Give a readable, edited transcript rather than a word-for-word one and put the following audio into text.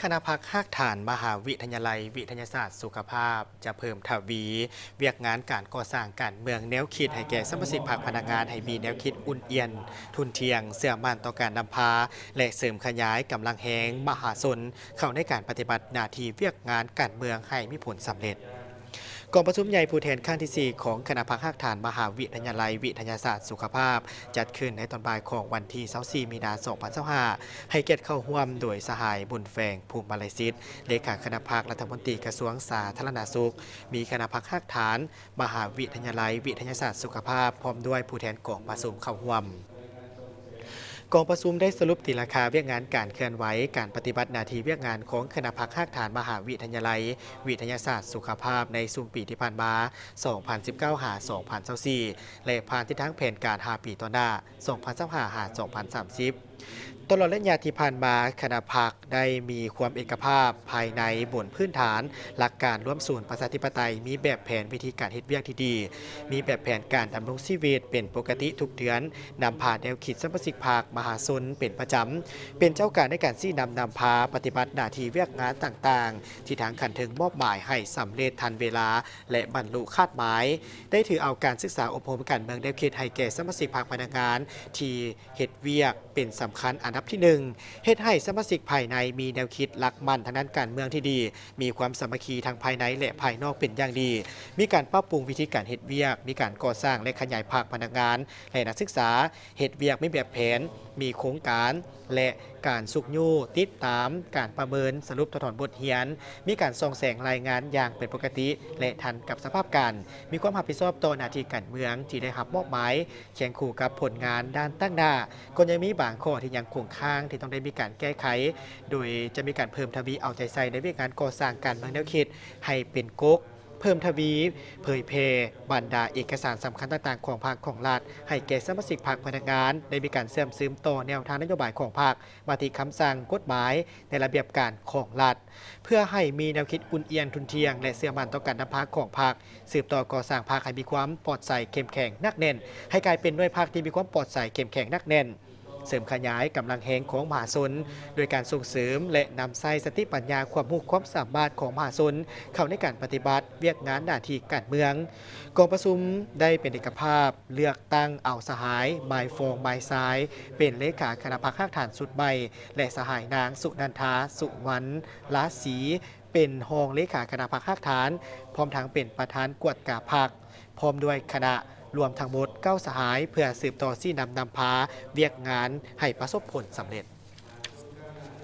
คณะพักภาคฐานมหาวิทยาลัยวิทยาศาสตร์สุขภาพจะเพิ่มทวีเวียกงานการก่อสร้างการเมืองแนวคิดให้แก่สมาชิกพรรคพนักงานให้มีแนวคิดอุ่นเอียนทุนเทียงเสื่อมั่นต่อการนำพาและเสริมขยายกำลังแหงมหาชนเข้าในการปฏิบัติหน้าที่เวียกงานการเมืองให้มีผลสำเร็จกองประชุมใหญ่ผู้แทนข้างที่ 4 ของคณะพักภาคฐานมหาวิทยาลัยวิทยาศาสตร์สุขภาพจัดขึ้นในตอนบ่ายของวันที่24มีนาคม2025ให้เกียรติเข้าร่วมโดยสหายบุญแฝงภูมิมาลัยศิษย์เลขาคณะพักรัฐมนตรีกระทรวงสาธารณสุขมีคณะพักภาคฐานมหาวิทยาลัยวิทยาศาสตร์สุขภาพพร้อมด้วยผู้แทนกองประชุมเข้าร่วมกองประชุมได้สรุปตีราคาเวียกงานการเคลื่อนไหวการปฏิบัติหน้าที่เวียกงานของคณะพักภาคฐานมหาวิทยาลัยวิทยาศาสตร์สุขภาพในซุมปีที่ผ่านมา 2019 หา 2024และผ่านที่ทั้งแผนการ5ปีต่อหน้า 2025 หา 2030ตลอดระยะที่ผ่านมาคณะพักได้มีความเอกภาพภายในบนพื้นฐานหลักการร่วมศูนย์ประชาธิปไตยมีแบบแผนวิธีการเฮ็ดเวียกที่ดีมีแบบแผนการดำรงชีวิตเป็นปกติทุกเดือนนำพาแนวคิดสมาชิกพรรคมหาชนเป็นประจำเป็นเจ้าการในการชี้นำพาปฏิบัติหน้าที่เวียกงานต่างๆที่ทางขันถึงมอบหมายให้สำเร็จทันเวลาและบรรลุคาดหมายได้ถือเอาการศึกษาอบรมการเมืองแนวคิดให้แก่สมาชิกพรรคพนักงานที่เฮ็ดเวียกเป็นสำคัญอันดับที่1เฮ็ดให้สมาชิกภายในมีแนวคิดหลักมั่นทางด้านการเมืองที่ดีมีความสามัคคีทางภายในและภายนอกเป็นอย่างดีมีการปรับปรุงวิธีการเฮ็ดเวียกมีการก่อสร้างและขยายภาคพนักงานและนักศึกษาเฮ็ดเวียกมีแบบแผนมีโครงการและการสุกยู่ติดตามการประเมินสรุปถอดบทเรียนมีการส่องแสงรายงานอย่างเป็นปกติและทันกับสภาพการมีความรับผิดชอบต่อหน้าที่การเมืองที่ได้รับมอบหมายเคียงคู่กับผลงานด้านตั้งหน้าก็ยังมีบางข้อที่ยังคงค้างที่ต้องได้มีการแก้ไขโดยจะมีการเพิ่มทวีเอาใจใส่ในเรื่องการก่อสร้างการเมืองแนวคิดให้เป็นก๊กเพิ่มทวีเผยแพร่บรรดาเอกสารสำคัญต่างๆของภาคของรัฐให้แก่สมาชิกพรรคพนักงานได้มีการเสื่อมซึมต่อแนวทางนโยบายของพรรคมาที่คำสั่งกฎหมายในระเบียบการของรัฐเพื่อให้มีแนวคิดอุ่นเอียนทุนเทียงและเสื่อมั่นต่อการนำพาของพรรคสืบต่อก่อสร้างพรรคให้มีความปลอดภัยเข้มแข็งนักแน่นให้กลายเป็นด้วยพรรคที่มีความปลอดภัยเข้มแข็งนักแน่นเสริมขยายกำลังแห่งของมหาชนโดยการส่งเสริมและนำใส่สติปัญญาความรู้ความสามารถของมหาชนเข้าในการปฏิบัติเวียกงานหน้าที่การเมืองกองประชุมได้เป็นเอกภาพเลือกตั้งเอาสหายหมายฟองหมายซ้ายเป็นเลขาคณะพรรคภาคฐานสุดใหม่และสหายนางสุนันทาสุวรรณลาศีเป็นรองเลขาคณะพรรคภาคฐานพร้อมทั้งเป็นประธานกวดกาพรรคพร้อมด้วยคณะรวมทั้งหมด9สหายเพื่อสืบต่อซี่นำพาเวียกงานให้ประสบผลสำเร็จ